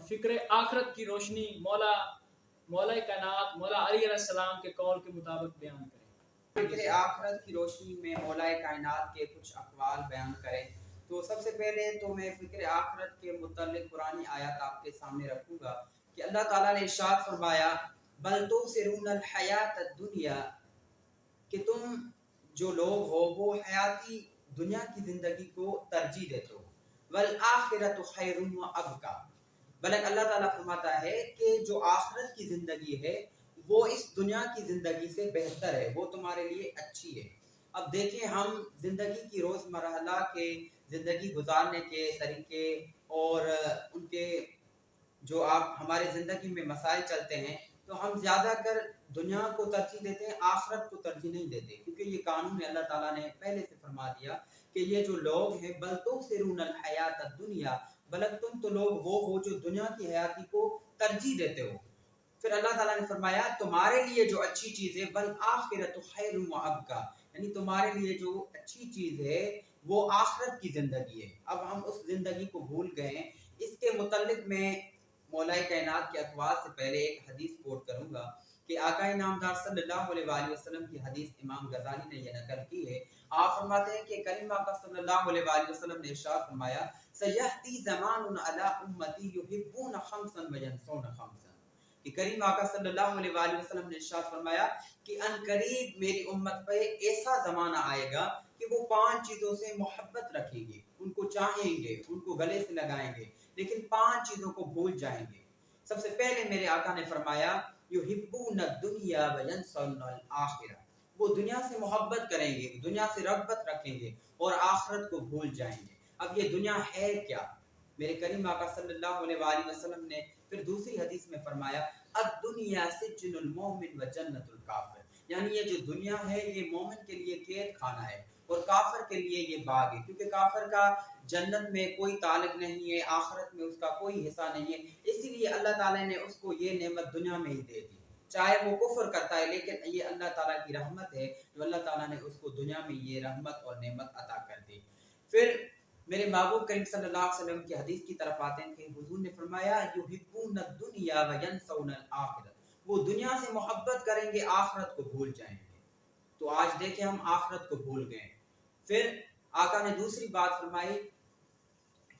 फिक्र आखरत की रोशनी मौला कायनात मौला अली अलैहि सलाम के कौल के मुताबिक बयान करें। फिक्र आखरत की रोशनी में मौला कायनात के कुछ अक़वाल बयान करें। तो सबसे पहले तो मैं फिक्र आखरत के मुतल्लिक़ कुरानी आयत आपके सामने रखूँगा कि अल्लाह ताला ने इरशाद फरमाया, बल तुसिरूनल हयातद दुनिया, कि तुम जो लोग हो वो हयाती दुनिया की ज़िंदगी को तरजीह देते हो, वल आखिरतु खैरुन व अबका, बल्कि अल्लाह ताला फरमाता है कि जो आखिरत की ज़िंदगी है वो इस दुनिया की ज़िंदगी से बेहतर है, वो तुम्हारे लिए अच्छी है। अब देखिए, हम ज़िंदगी की रोज़मर्रा के ज़िंदगी गुजारने के तरीके और उनके जो आप हमारे ज़िंदगी में मसाइल चलते हैं, तो हम ज़्यादातर दुनिया को तरजीह देते हैं, आखिरत को तरजीह नहीं देते, क्योंकि ये कानून अल्लाह ताला ने पहले से फरमा दिया कि ये जो लोग हैं, बल तुसिरूनल हयातद दुनिया, बल्कि तुम तो लोग वो हो जो दुनिया की हयाती को तरजीह देते हो। फिर अल्लाह ताला ने फरमाया, तुम्हारे लिए जो अच्छी चीज़ है, बल आखिरतु खैरुन व अबका, यानी तुम्हारे लिए जो अच्छी चीज़ है वो आखिरत की ज़िंदगी है। अब हम उस ज़िंदगी को भूल गए हैं। इसके मुतल्लिक़ मैं मौलाए कायनात के अक़वाल से पहले एक हदीस कोट करूँगा कि आका नामदार सल्लल्लाहु अलैहि वसल्लम की हदीस इमाम गज़ाली ने यह नकल की है। आप फरमाते हैं कि करीम आका सल्लल्लाहु अलैहि वसल्लम ने इरशाद फरमाया, सयहती ज़मानुन अला उम्मती युहिब्बून खम्सन व यनसौन खम्सन, कि करीम आका सल्लल्लाहु अलैहि वसल्लम ने इरशाद फरमाया कि अनकरीब मेरी उम्मत पे ऐसा ज़माना आएगा कि वो 5 चीज़ों से मोहब्बत रखेंगे, उनको चाहेंगे, उनको गले से लगाएंगे, लेकिन 5 चीज़ों को भूल जाएंगे। सबसे पहले मेरे आका ने फरमाया, युहिब्बून दुनिया व यनसौनल आखिरा, वो दुनिया से मोहब्बत करेंगे, दुनिया से रग़बत रखेंगे और आखिरत को भूल जाएंगे। अब ये दुनिया है क्या? मेरे करीम आका सल्लल्लाहु अलैहि वसल्लम ने फिर दूसरी हदीस में फरमाया, अद-दुनिया सिज्नुल मोमिन व जन्नतुल काफिर, यानी ये जो दुनिया है ये मोमिन के लिए कैद खाना है और काफिर के लिए ये बाग है, क्योंकि काफिर का जन्नत में कोई ताल्लुक नहीं है, आखिरत में उसका कोई हिस्सा नहीं है। इसीलिए अल्लाह ताला ने उसको ये नेमत दुनिया में ही दे दी, चाहे वो कुफ्र करता है, लेकिन ये अल्लाह ताला की रहमत है जो अल्लाह ताला ने उसको दुनिया में ये रहमत और नेमत अता कर दी। फिर मेरे महबूब करीम सल्लल्लाहु अलैहि वसल्लम की हदीस की तरफ आते हैं कि हुजूर ने फरमाया, युहिब्बून दुनिया व यनसौनल आखिरत, वो दुनिया से मोहब्बत करेंगे, आखिरत को भूल जाएंगे। तो आज देखें, हम आखिरत को भूल गए। फिर आका ने दूसरी बात फरमाई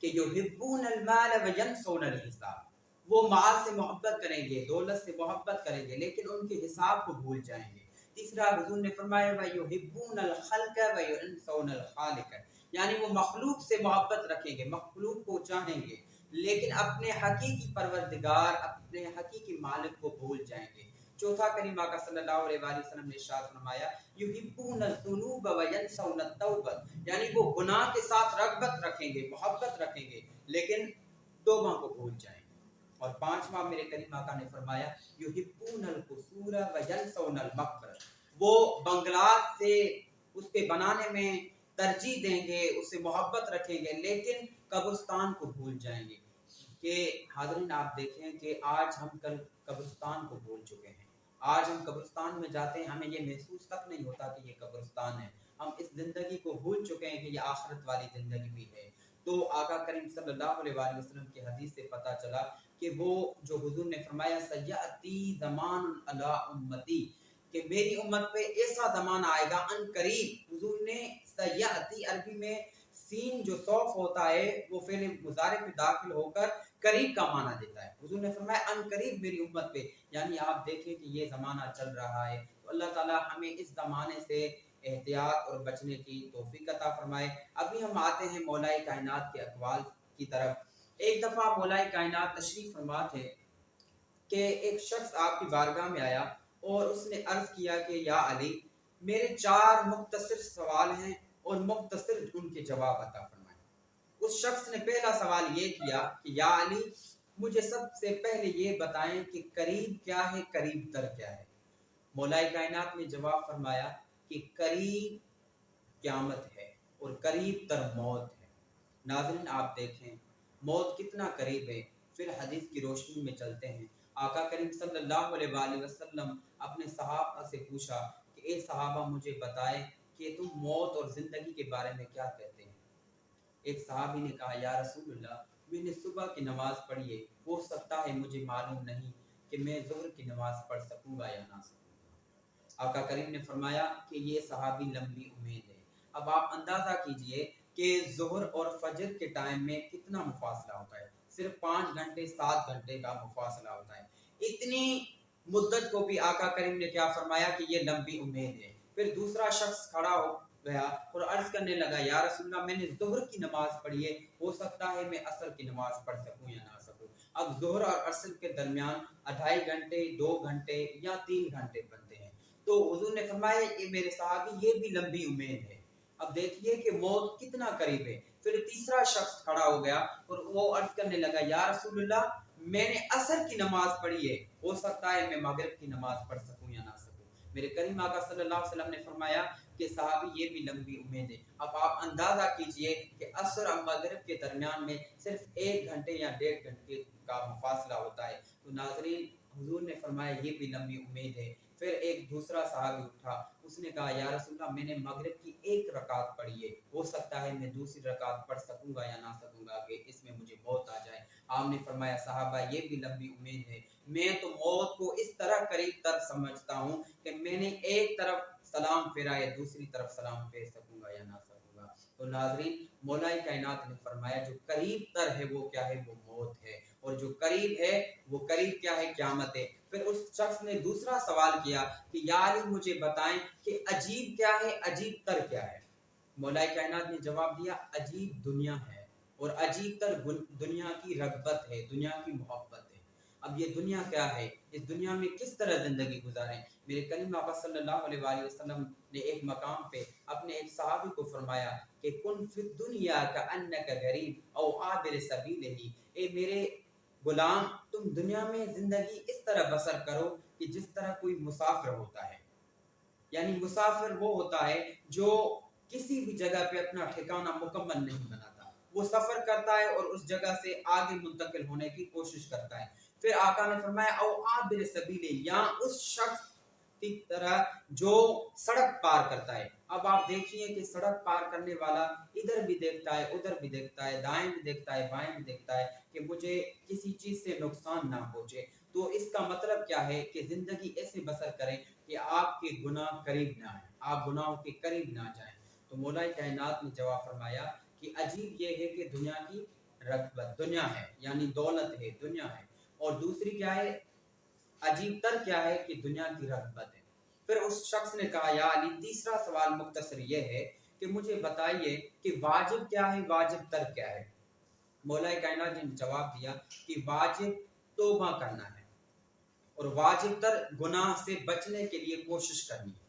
कि युहिब्बूनल माल व यनसौनल हिसाब, वो माल से मोहब्बत करेंगे, दौलत से मोहब्बत करेंगे, लेकिन उनके हिसाब को भूल जाएंगे। तीसरा हुजूर ने फरमाया, व युहिब्बूनल खल्क़ व यनसौनल खालिक़, यानी वो मखलूक से मोहब्बत रखेंगे, मखलूक को चाहेंगे, लेकिन अपने हकीकी परवरदिगार, अपने हकीकी मालिक को भूल जाएंगे। चौथा करीम आका सल्लल्लाहु अलैहि वसल्लम ने इरशाद फरमाया, युहिब्बूनल ज़ुनूब व यनसौनत तौबत, यानी वो गुनाह के साथ रग़बत रखेंगे, मोहब्बत रखेंगे, लेकिन तौबा को भूल जाएंगे। और पांचवा मेरे करीम आका ने फरमाया, युहिब्बूनल कुसूर व यनसौनल मक़बर, वो बंगला से उसके बनाने में तरजीह देंगे, उससे मोहब्बत रखेंगे, लेकिन कब्रिस्तान को भूल जाएंगे। कि हाज़रीन, आप देखें कि आज हम कल कब्रिस्तान को भूल चुके हैं। आज हम कब्रिस्तान में जाते हैं, हमें ये महसूस तक नहीं होता कि ये कब्रिस्तान है। हम इस ज़िंदगी को भूल चुके हैं कि ये आखिरत वाली ज़िंदगी भी है। तो आका करीम सल्लल्लाहु अलैहि वसल्लम की हदीस से पता चला कि वो जो हुजूर ने फरमाया, सयअती ज़मानुन अला उम्मती, कि मेरी उम्मत पे ऐसा ज़माना आएगा अनकरीब। हुजूर ने सयअती, अरबी में सीन जो सौफ होता है वो फ़ेल मुज़ारे पे दाखिल होकर करीब का माना देता है। हुजूर ने फरमाया अनकरीब मेरी उम्मत पे, यानी आप देखें कि ये ज़माना चल रहा है। तो अल्लाह ताला हमें इस ज़माने से एहतियात और बचने की तौफीक अता फरमाए। अभी हम आते हैं मौलाए कायनात के अक़वाल की तरफ। एक दफ़ा मौलाए कायनात तशरीफ़ फरमा थे कि एक शख्स आपकी बारगाह में आया और उसने अर्ज़ किया कि या अली, मेरे 4 मुख्तसर सवाल हैं और मुख्तसर उनके जवाब अता फरमाएं। उस शख्स ने पहला सवाल ये किया कि या अली, मुझे सबसे पहले ये बताएं कि करीब क्या है, करीब तर क्या है। मौलाए कायनात ने जवाब फरमाया कि करीब क़यामत है और करीब तर मौत है। नाज़रीन, आप देखें मौत कितना करीब है। फिर हदीस की रोशनी में चलते हैं। आका करीम सल्लल्लाहु अलैहि वसल्लम अपने सहाबा से पूछा कि ए सहाबा, मुझे बताएं कि तुम मौत और ज़िंदगी के बारे में क्या कहते हैं। एक सहाबी ने कहा, या रसूलुल्लाह, میں نے صبح کی نماز پڑھی ہے، ہو سکتا ہے مجھے معلوم نہیں کہ میں ظہر کی نماز پڑھ سکوں گا یا نہ سکوں گا۔ آقا کریم نے فرمایا کہ یہ صحابی لمبی امید ہے۔ اب آپ اندازہ کیجئے کہ ظہر اور فجر کے ٹائم میں کتنا مفاصلہ ہوتا ہے، صرف 5 گھنٹے 7 گھنٹے کا مفاصلہ ہوتا ہے۔ اتنی مدت کو بھی آقا کریم نے کیا فرمایا کہ یہ لمبی امید ہے۔ پھر دوسرا شخص کھڑا ہو گیا اور عرض کرنے لگا یا رسول اللہ میں نے ظہر کی نماز پڑھی ہے، ہو سکتا ہے میں عصر کی نماز پڑھ سکوں یا نہ سکوں۔ اب ظہر اور عصر کے درمیان 2.5 گھنٹے 2 گھنٹے یا 3 گھنٹے بنتے ہیں، تو حضور نے فرمایا یہ میرے صحابی یہ بھی لمبی امید ہے۔ اب دیکھیے کہ موت کتنا قریب ہے۔ پھر تیسرا شخص کھڑا ہو گیا اور وہ عرض کرنے لگا یا رسول اللہ میں نے عصر کی نماز پڑھی ہے، ہو سکتا ہے میں مغرب کی نماز پڑھ سکوں یا نہ سکوں۔ میرے کریم آقا صلی اللہ علیہ وسلم نے فرمایا کہ صحابی یہ بھی لمبی امید ہے۔ اب آپ اندازہ کیجئے کہ عصر اور مغرب کے درمیان میں صرف 1 گھنٹے یا 1.5 گھنٹے کا مفاصلہ ہوتا ہے، تو ناظرین حضور نے فرمایا یہ بھی لمبی امید ہے۔ پھر ایک دوسرا صحابی اٹھا، اس نے کہا یا رسول اللہ میں نے مغرب کی 1 رکعت پڑھی ہے، ہو سکتا ہے میں دوسری رکعت پڑھ سکوں گا یا نہ سکوں گا کہ اس میں مجھے موت آ جائے۔ آپ نے فرمایا صحابہ یہ بھی لمبی امید ہے، میں تو موت کو اس طرح قریب تر سمجھتا ہوں کہ میں نے ایک طرف سلام پھیرا ہے دوسری طرف سلام پھیر سکوں گا یا نہ سکوں گا۔ تو ناظرین مولا کائنات نے فرمایا جو قریب تر ہے وہ کیا ہے، وہ موت ہے، اور جو قریب ہے وہ قریب کیا ہے، قیامت ہے۔ پھر اس شخص نے دوسرا سوال کیا کہ یا علی مجھے بتائیں کہ عجیب کیا ہے، عجیب تر کیا ہے؟ مولا کائنات نے جواب دیا عجیب دنیا ہے، اور عجیب تر دنیا کی رغبت ہے، دنیا کی محبت ہے۔ اب یہ دنیا کیا ہے، اس دنیا میں کس طرح زندگی گزاریں؟ میرے کریم آقا صلی اللہ علیہ وآلہ وسلم نے ایک مقام پہ اپنے ایک صحابی کو فرمایا کہ کن فی الدنیا کأنک غریب او عابر سبیل ہی، اے میرے غلام تم دنیا میں زندگی اس طرح بسر کرو کہ جس طرح کوئی مسافر ہوتا ہے۔ یعنی مسافر وہ ہوتا ہے جو کسی بھی جگہ پہ اپنا ٹھکانہ مکمل نہیں بناتا، وہ سفر کرتا ہے اور اس جگہ سے آگے منتقل ہونے کی کوشش کرتا ہے۔ پھر آقا نے فرمایا او عابر سبیل، یا اس شخص کی طرح جو سڑک پار کرتا ہے۔ اب آپ دیکھیے کہ سڑک پار کرنے والا ادھر بھی دیکھتا ہے ادھر بھی دیکھتا ہے، دائیں بھی دیکھتا ہے بائیں بھی دیکھتا ہے کہ مجھے کسی چیز سے نقصان نہ پہنچے۔ تو اس کا مطلب کیا ہے کہ زندگی ایسے بسر کریں کہ آپ کے گناہ قریب نہ آئیں، آپ گناہوں کے قریب نہ جائیں۔ تو مولا کائنات نے جواب فرمایا کہ عجیب یہ ہے کہ دنیا کی رغبت دنیا ہے، یعنی دولت ہے، دنیا ہے، اور دوسری کیا ہے، عجیب تر کیا ہے کہ دنیا کی رغبت ہے۔ پھر اس شخص نے کہا یا علی تیسرا سوال مختصر یہ ہے کہ مجھے بتائیے کہ واجب کیا ہے، واجب تر کیا ہے؟ مولا کائنات نے جواب دیا کہ واجب توبہ کرنا ہے، اور واجب تر گناہ سے بچنے کے لیے کوشش کرنی ہے۔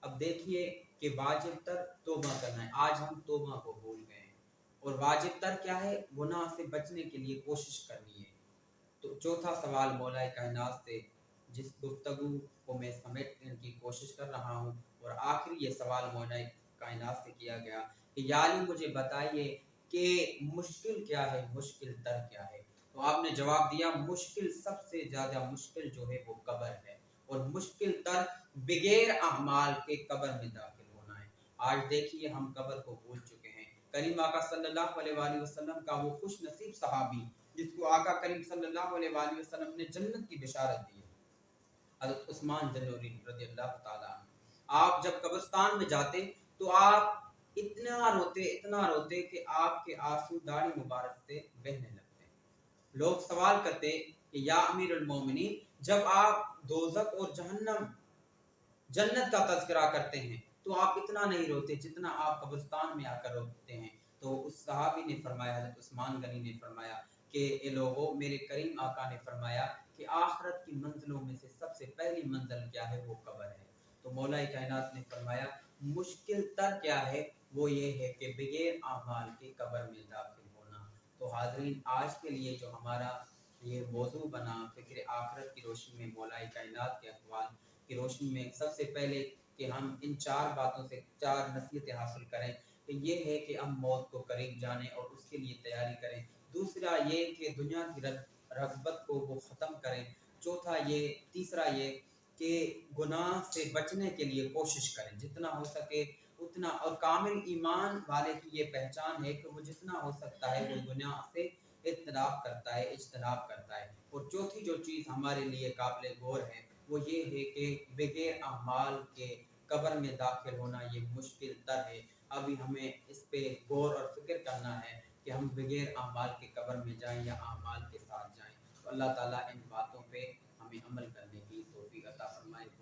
اب دیکھیے کہ واجب تر توبہ کرنا ہے، آج ہم توبہ کو بھول گئے ہیں، اور واجب تر کیا ہے، گناہ سے بچنے کے لیے کوشش کرنی ہے۔ تو چوتھا سوال مولا کائنات سے جس گفتگو کو میں سمیٹنے کی کوشش کر رہا ہوں، اور آخری یہ سوال مولا کائنات سے کیا گیا کہ یا علی مجھے بتائیے کہ مشکل کیا ہے، مشکل تر کیا ہے؟ تو آپ نے جواب دیا مشکل سب سے زیادہ مشکل جو ہے وہ قبر ہے، اور مشکل تر بغیر اعمال کے قبر میں داخل ہونا ہے۔ آج دیکھیے ہم قبر کو بھول چکے ہیں۔ کریم آقا صلی اللہ علیہ وآلہ وسلم کا وہ خوش نصیب صحابی جس کو آقا کریم صلی اللہ علیہ وآلہ وسلم نے جنت کی بشارت دی، حضرت عثمان ذنوری رضی اللہ تعالیٰ عنہ، آپ جب قبرستان میں جاتے تو آپ اتنا روتے کہ آپ کے آنسو داڑھی مبارک سے بہنے لگتے۔ لوگ سوال کرتے کہ یا امیر المومنین جب آپ دوزخ اور جہنم جنت کا تذکرہ کرتے ہیں تو آپ اتنا نہیں روتے جتنا آپ قبرستان میں آ کر روتے ہیں۔ تو اس صحابی نے فرمایا، حضرت عثمان غنی نے فرمایا کہ اے لوگوں میرے کریم آقا نے فرمایا کہ آخرت کی منزلوں میں سے سب سے پہلی منزل کیا ہے، وہ قبر ہے۔ تو مولا کائنات نے فرمایا مشکل تر کیا ہے، وہ یہ ہے کہ بغیر اعمال کے قبر میں داخل ہونا۔ تو حاضرین آج کے لیے جو ہمارا یہ موضوع بنا فکر آخرت کی روشنی میں مولا کائنات کے اقوال کی روشنی میں، سب سے پہلے کہ ہم ان 4 باتوں سے 4 نصیحتیں حاصل کریں کہ یہ ہے کہ ہم موت کو قریب جانیں اور اس کے لیے تیاری کریں۔ دوسرا یہ کہ دنیا کی رغبت کو وہ ختم کریں۔ چوتھا یہ، تیسرا یہ کہ گناہ سے بچنے کے لیے کوشش کریں جتنا ہو سکے اتنا، اور کامل ایمان والے کی یہ پہچان ہے کہ وہ جتنا ہو سکتا ہے وہ گناہ سے اجتناب کرتا ہے۔ اور چوتھی جو چیز ہمارے لیے قابل غور ہے وہ یہ ہے کہ بغیر اعمال کے قبر میں داخل ہونا یہ مشکل تر ہے۔ ابھی ہمیں اس پہ غور اور فکر کرنا ہے کہ ہم بغیر اعمال کے قبر میں جائیں یا اعمال کے ساتھ جائیں۔ تو اللہ تعالیٰ ان باتوں پہ ہمیں عمل کرنے کی توفیق عطا فرمائے۔